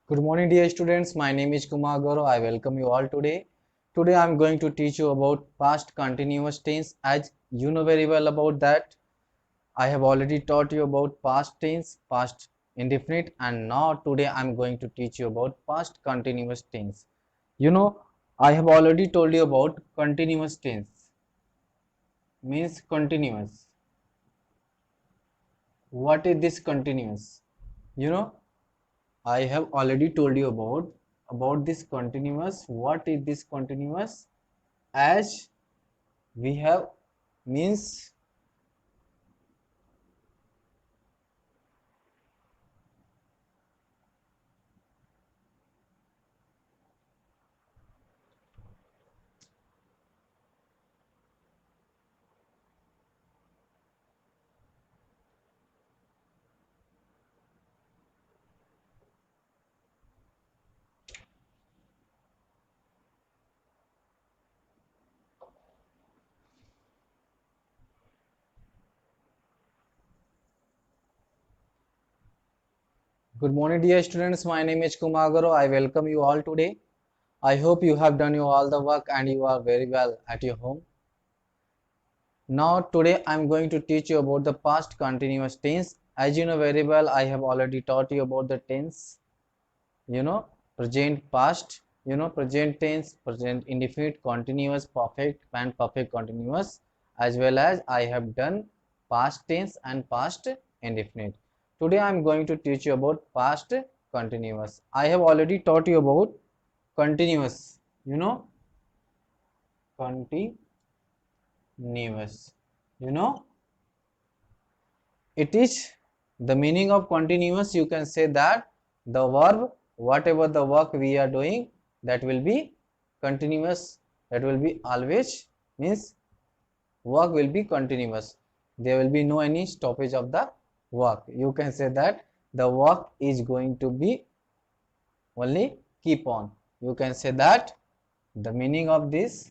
Good morning, dear students. My name is Kumar Gaurav. I welcome you all today. Today I am going to teach you about past continuous tense. As you know very well about that, I have already taught you about past tense, past indefinite, and now today I am going to teach you about past continuous tense. You know, I have already told you about continuous tense. Means continuous. What is this continuous? You know, I have already told you about this continuous. What is this continuous? As we have means good morning, dear students. My name is Kumar Gaurav. I welcome you all today. I hope you have done all the work and you are very well at your home. Now today I am going to teach you about the past continuous tense. As you know very well, I have already taught you about the tense. Present, past. Present tense, present indefinite, continuous, perfect, and perfect continuous, as well as I have done past tense and past indefinite. Today I am going to teach you about past continuous. I have already taught you about continuous. You know, continuous. You know, it is the meaning of continuous. You can say that the verb, whatever the work we are doing, that will be continuous, that will be always, means work will be continuous, there will be no any stoppage of the work. You can say that the work is going to be only keep on. You can say that the meaning of this,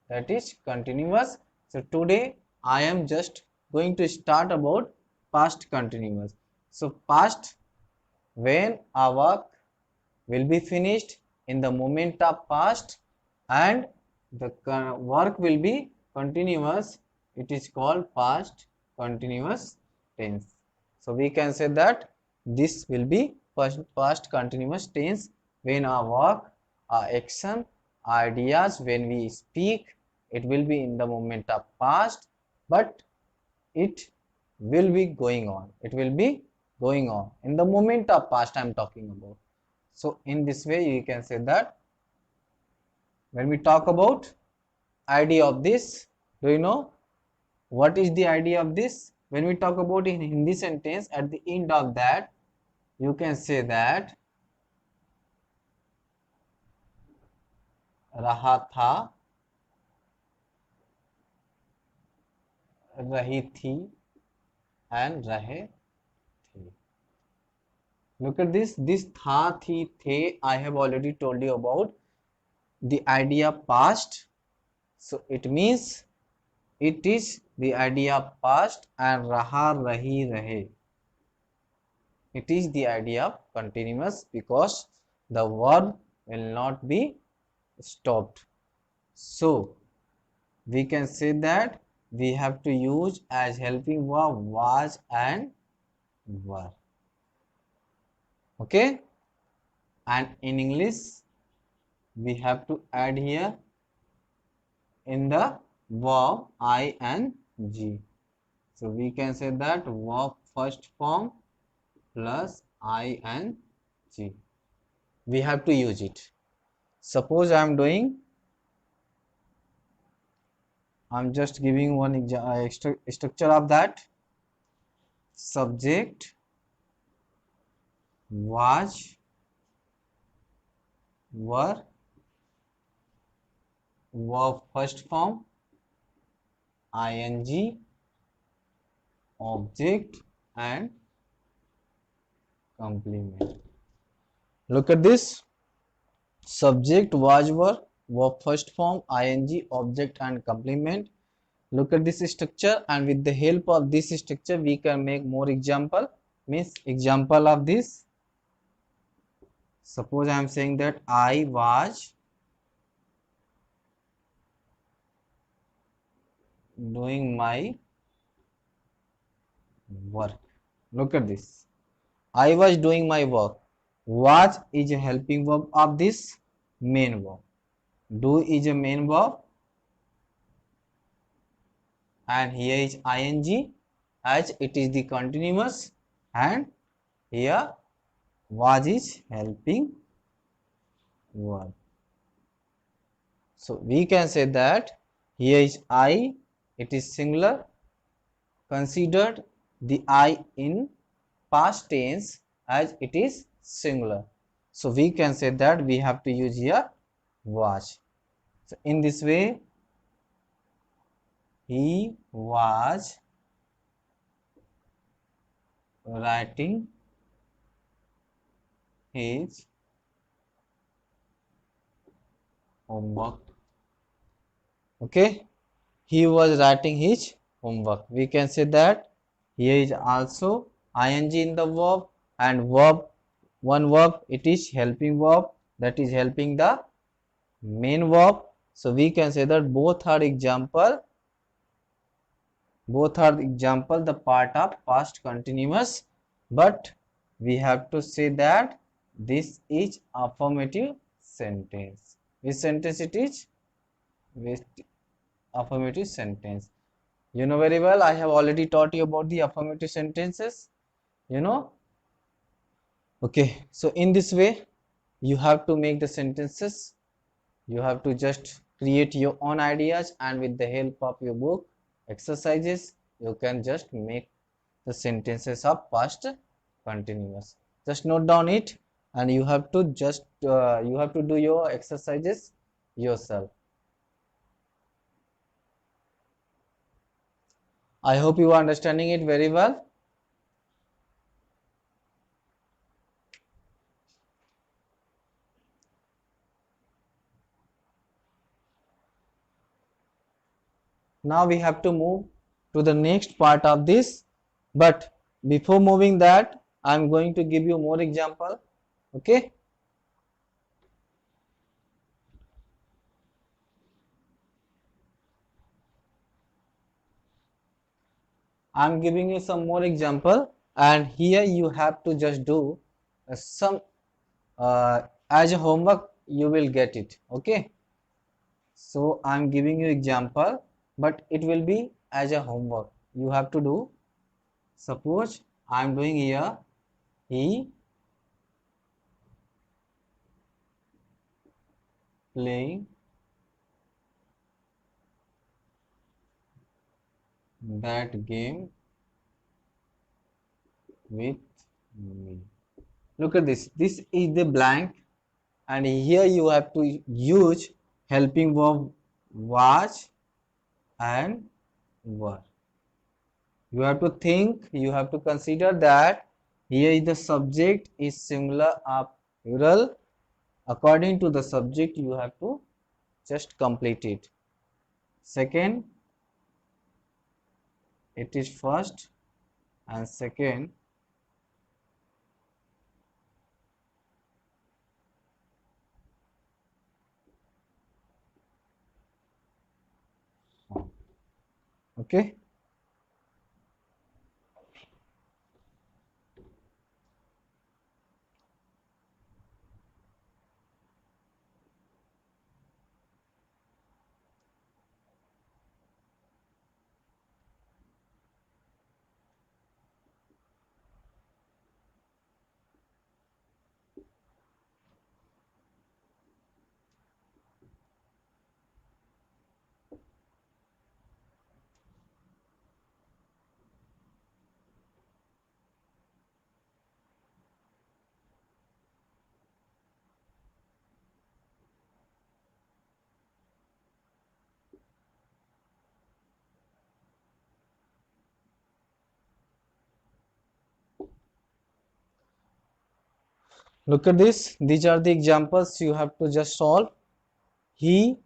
that is continuous. So today I am just going to start about past continuous. So past, when our work will be finished in the moment of past and the work will be continuous, it is called past continuous tense. So we can say that this will be past continuous tense when our work, our action, ideas, when we speak, it will be in the moment of past, but it will be going on. It will be going on in the moment of past I am talking about. So in this way you can say that when we talk about idea of this, do you know what is the idea of this? When we talk about in Hindi sentence, at the end of that you can say that रहा था, रही थी, and रहे थे. Look at this tha, thi, the. I have already told you about the idea past. So it means it is the idea past, and raha, rahi, rahe. It is the idea of continuous because the verb will not be stopped. So we can say that we have to use as helping verb was and were. Okay, and in English we have to add here in the verb ing. So we can say that verb first form plus ing. We have to use it. Suppose I am doing, I'm just giving one structure of that. Subject was, were, verb first form ing, object and complement. Look at this. Subject was, were, verb first form ing, object and complement. Look at this structure, and with the help of this structure we can make more example. Means example of this. Suppose I am saying that I was doing my work. Look at this. I was doing my work. Was is a helping verb of this main verb. Do is a main verb, and here is ing as it is the continuous, and here was is helping verb. So we can say that here is I, it is singular, considered the I in past tense as it is singular. So we can say that we have to use here was. So in this way, he was writing his homework. Okay, he was writing his homework. We can say that here is also ing in the verb, and verb, one verb, it is helping verb, that is helping the main verb. So we can say that both are example the part of past continuous, but we have to say that this is affirmative sentence. Which sentence it is? With affirmative sentence. You know very well, I have already taught you about the affirmative sentences, you know. Okay, so in this way you have to make the sentences, you have to just create your own ideas, and with the help of your book exercises you can just make the sentences of past continuous. Just note down it, and you have to just you have to do your exercises yourself. I hope you are understanding it very well. Now we have to move to the next part of this, but before moving that I am going to give you more example. Okay, I am giving you some more example, and here you have to just do some as a homework, you will get it. Okay, so I am giving you example, but it will be as a homework you have to do. Suppose I am doing here, he playing that game with me. Look at this, this is the blank, and here you have to use helping verb was and were. You have to think, you have to consider that here is the subject is singular or plural. According to the subject you have to just complete it. Second, it is first, and second, okay. Look at this, these are the examples you have to just solve. He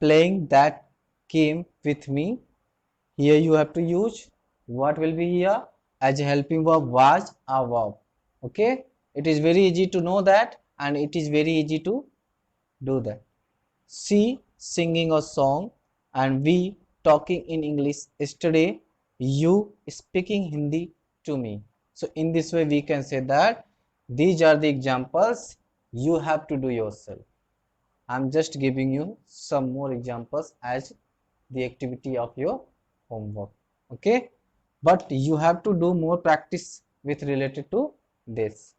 playing that game with me. Here you have to use what will be here as a helping verb was a verb. Okay, it is very easy to know that, and it is very easy to do that. She singing a song and we talking in English yesterday, you speaking Hindi to me. So in this way we can say that these are the examples you have to do yourself. I'm just giving you some more examples as the activity of your homework. Okay, but you have to do more practice with related to this.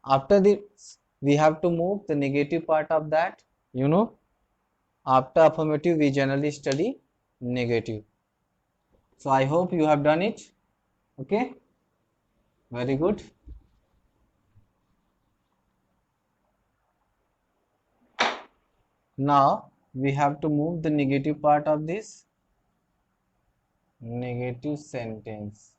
After this, we have to move the negative part of that. You know, after affirmative, we generally study negative. So I hope you have done it. Okay, very good. Now we have to move the negative part of this negative sentence.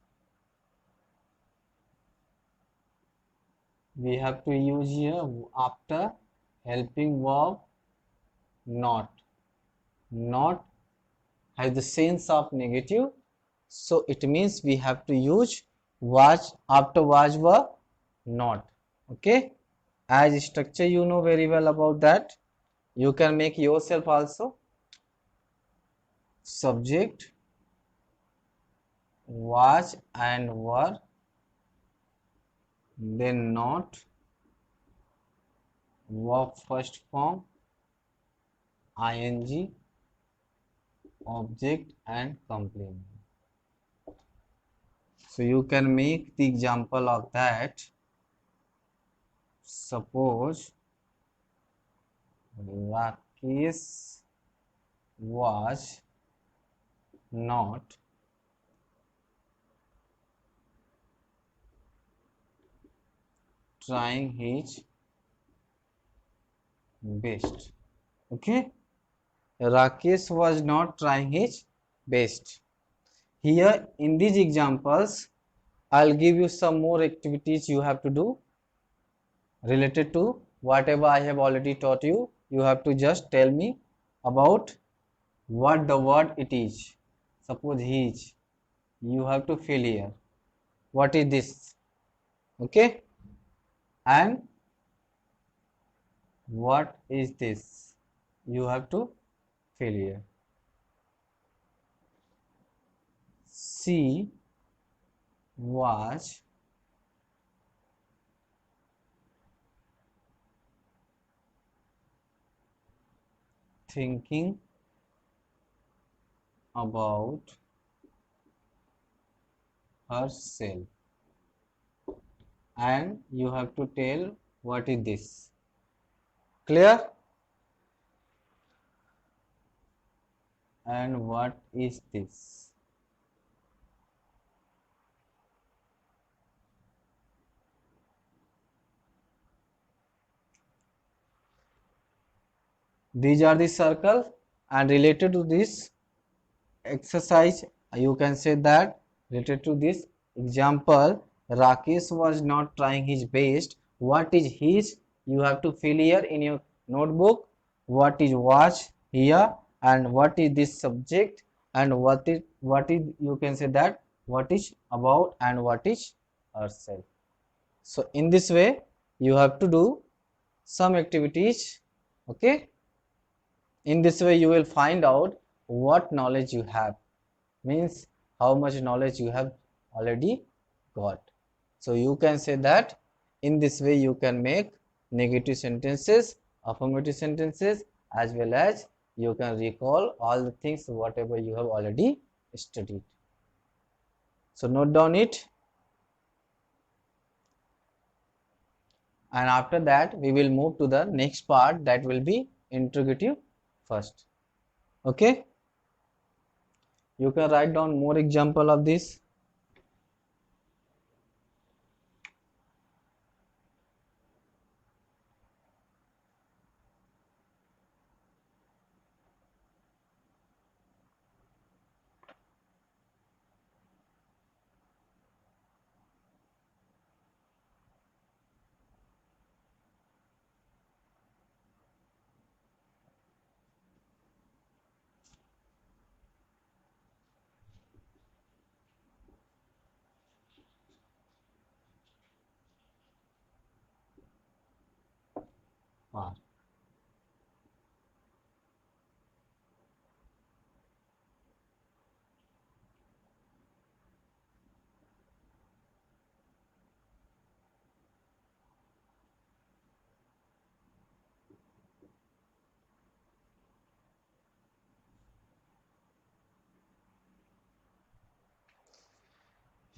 We have to use here after helping verb not. Not has the sense of negative, so it means we have to use was after was verb not. Okay, as structure you know very well about that. You can make yourself also. Subject, was and were, then not, verb first form, ing, object and complement. So you can make the example of that. Suppose Rakesh was not trying his best. Okay, Rakesh was not trying his best. Here in these examples, I'll give you some more activities you have to do related to whatever I have already taught you. You have to just tell me about what the word it is. Suppose he is. You have to fill here. What is this? Okay. And what is this? You have to fill here. She was thinking about herself, and you have to tell what is this. Clear? And what is this? These are the circle, and related to this exercise you can say that related to this example, Rakesh was not trying his best. What is his? You have to fill here in your notebook. What is was here, and what is this subject, and what is you can say that what is about and what is herself. So in this way you have to do some activities. Okay, in this way you will find out what knowledge you have, means how much knowledge you have already got. So you can say that in this way you can make negative sentences, affirmative sentences, as well as you can recall all the things whatever you have already studied. So note down it, and after that we will move to the next part, that will be interrogative first. Okay, you can write down more example of this.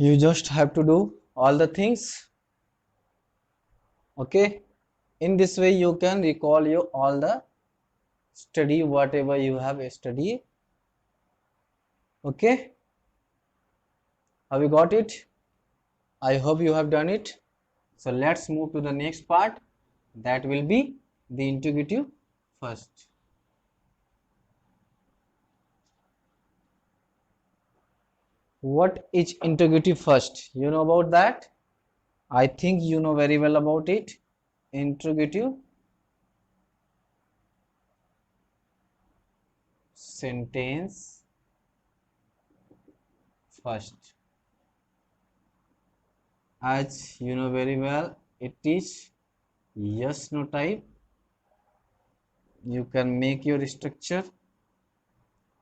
You just have to do all the things. Okay, in this way you can recall you all the study whatever you have studied. Okay, have you got it? I hope you have done it. So let's move to the next part, that will be the interrogative first. What is interrogative first? You know about that? I think you know very well about it. Interrogative sentence first. As you know very well, it is yes no type. You can make your structure.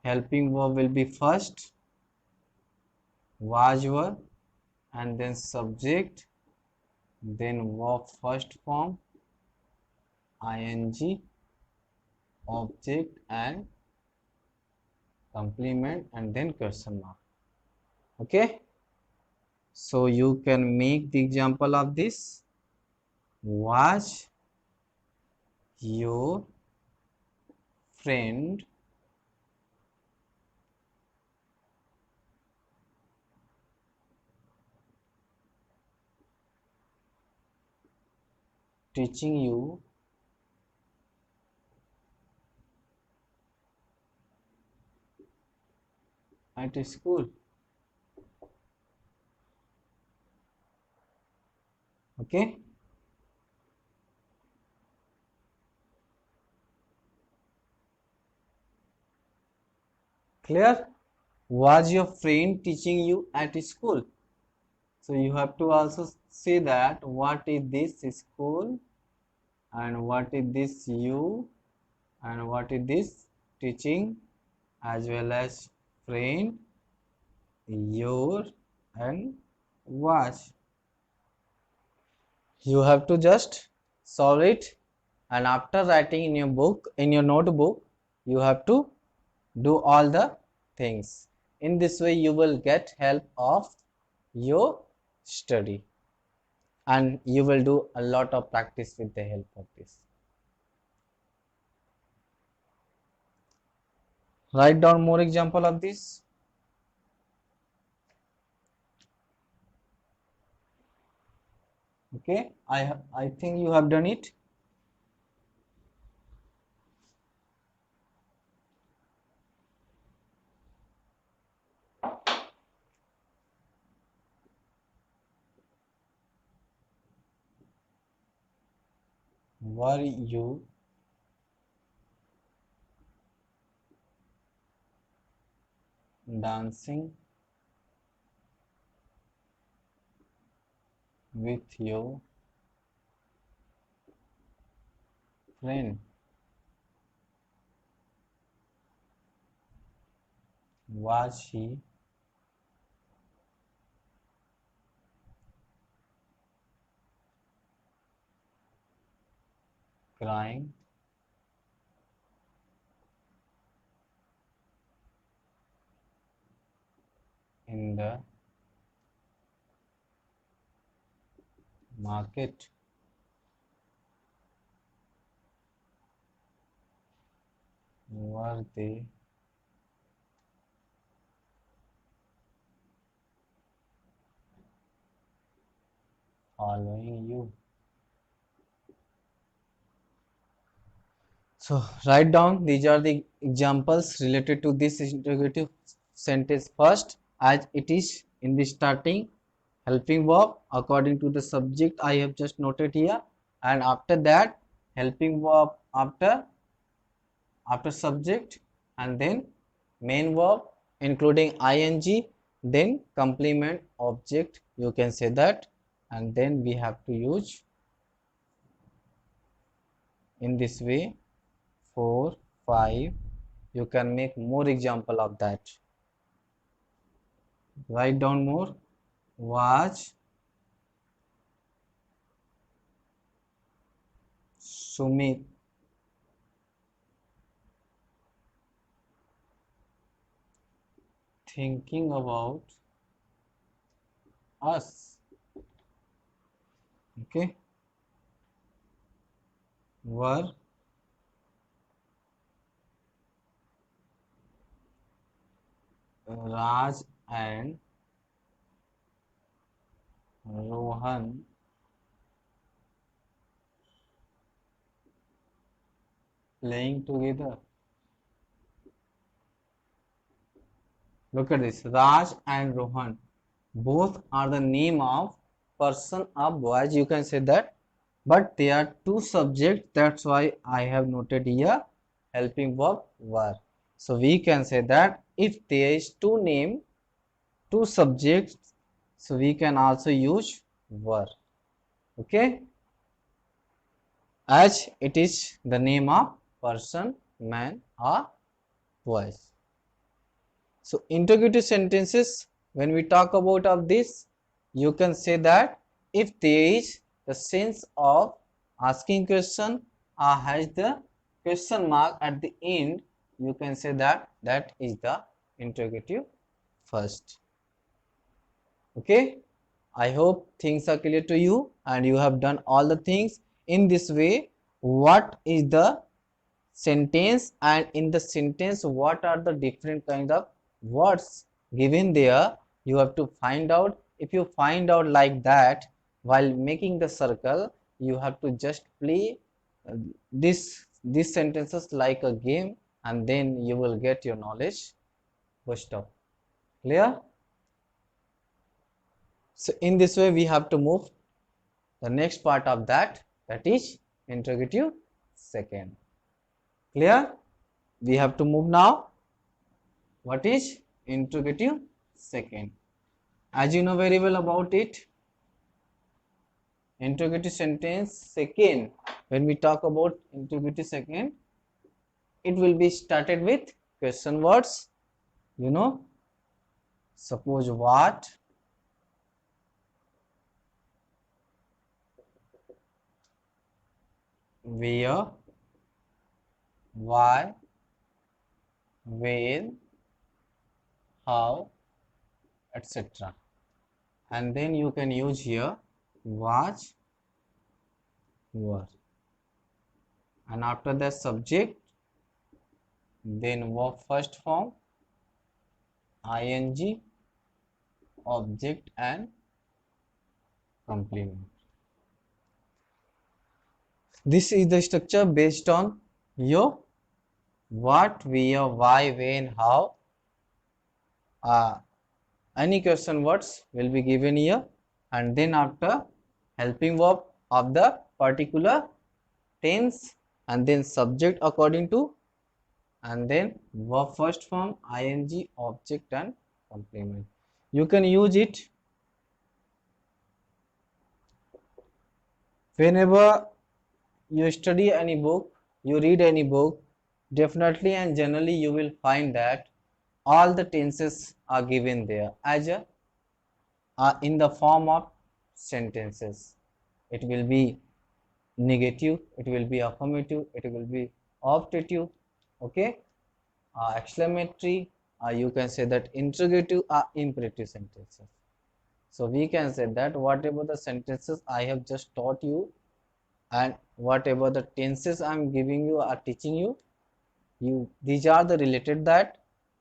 Helping verb will be first, was verb, and then subject, then verb first form, ing, object, and complement, and then question mark. Okay, so you can make the example of this. Was your friend teaching you at school? Okay, clear? Was your friend teaching you at school? So you have to also say that what is this school, and what is this you, and what is this teaching, as well as friend, your, and was. You have to just solve it, and after writing in your book, in your notebook, you have to do all the things. In this way you will get help of your study, and you will do a lot of practice with the help of this. Write down more example of this. Okay, I think you have done it. Were you dancing with your friend? Was he crying in the market? Were they following you? So write down, these are the examples related to this interrogative sentence first, as it is in the starting helping verb according to the subject I have just noted here, and after that helping verb after subject, and then main verb including ing, then complement object, you can say that, and then we have to use in this way 4 5. You can make more example of that. Write down more. Was Sumit thinking about us. Okay, were Raj and Rohan playing together. Look at this, Raj and Rohan. Both are the name of person or boys, you can say that. But they are two subjects, that's why I have noted here helping verb were. So we can say that if there is two name, two subjects, so we can also use were. Okay, as it is the name of person, man or boys. So interrogative sentences, when we talk about of this, you can say that if there is the sense of asking question or has the question mark at the end, you can say that that is the interrogative first. Okay, I hope things are clear to you and you have done all the things in this way. What is the sentence, and in the sentence what are the different kind of words given there, you have to find out. If you find out like that, while making the circle, you have to just play uh, these sentences like a game, and then you will get your knowledge pushed up. Clear? So in this way we have to move the next part of that, that is interrogative second. Clear? We have to move now. What is interrogative second? As you know very well about it, interrogative sentence second, when we talk about interrogative second, it will be started with question words. You know, suppose what, where, why, when, how, etc. And then you can use here was, were, and after the subject, then verb first form, ing, object and complement. This is the structure based on your what, where, why, when, how. Any question words will be given here, and then after helping verb of the particular tense, and then subject according to, and then verb first form, ing, object and complement. You can use it whenever you study any book, you read any book, definitely and generally you will find that all the tenses are given there as a in the form of sentences. It will be negative, it will be affirmative, it will be optative, okay, exclamatory, you can say that interrogative or imperative sentences. So we can say that whatever the sentences I have just taught you, and whatever the tenses I am giving you or teaching you, these are the related that,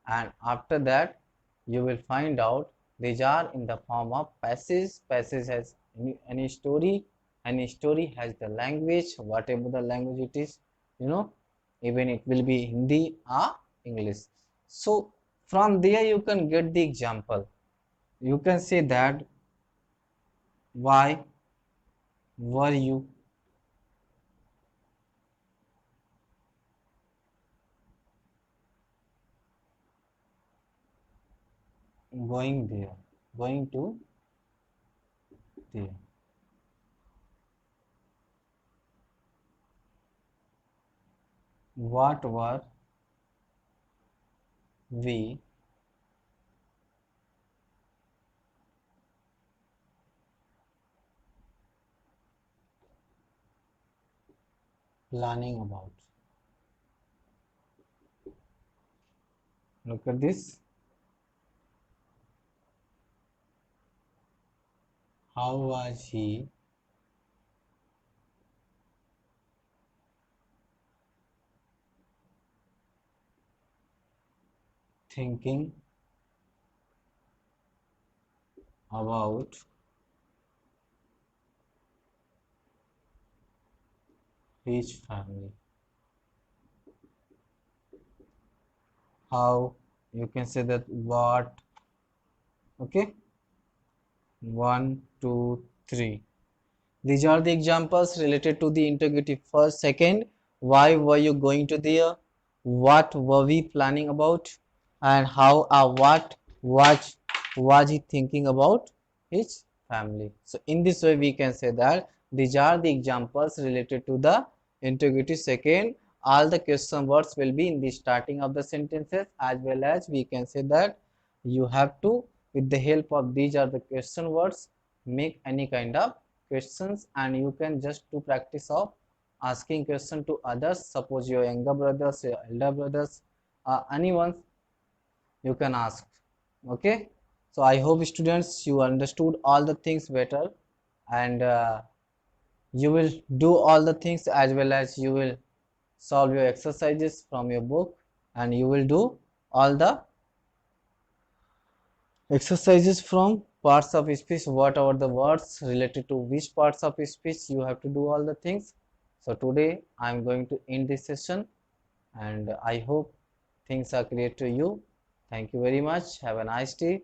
and after that you will find out these are in the form of passage. Passage has any story, any story has the language, whatever the language it is, you know, even it will be Hindi or English. So from there you can get the example. You can say that why were you going there, going to there. What were we planning about? Look at this. How was he thinking about his family? How you can say that what? Okay, one, two, three. These are the examples related to the interrogative. First, second, why were you going to there? What were we planning about? And how what was he thinking about his family? So in this way, we can say that these are the examples related to the interrogative. Second, all the question words will be in the starting of the sentences, as well as we can say that you have to, with the help of these are the question words, make any kind of questions, and you can just do practice of asking question to others. Suppose your younger brothers, your elder brothers, anyone you can ask. Okay, so I hope students you understood all the things better, and you will do all the things, as well as you will solve your exercises from your book, and you will do all the exercises from parts of speech, whatever the words related to which parts of speech you have to do all the things. So today I am going to end this session, and I hope things are clear to you. Thank you very much. Have a nice day.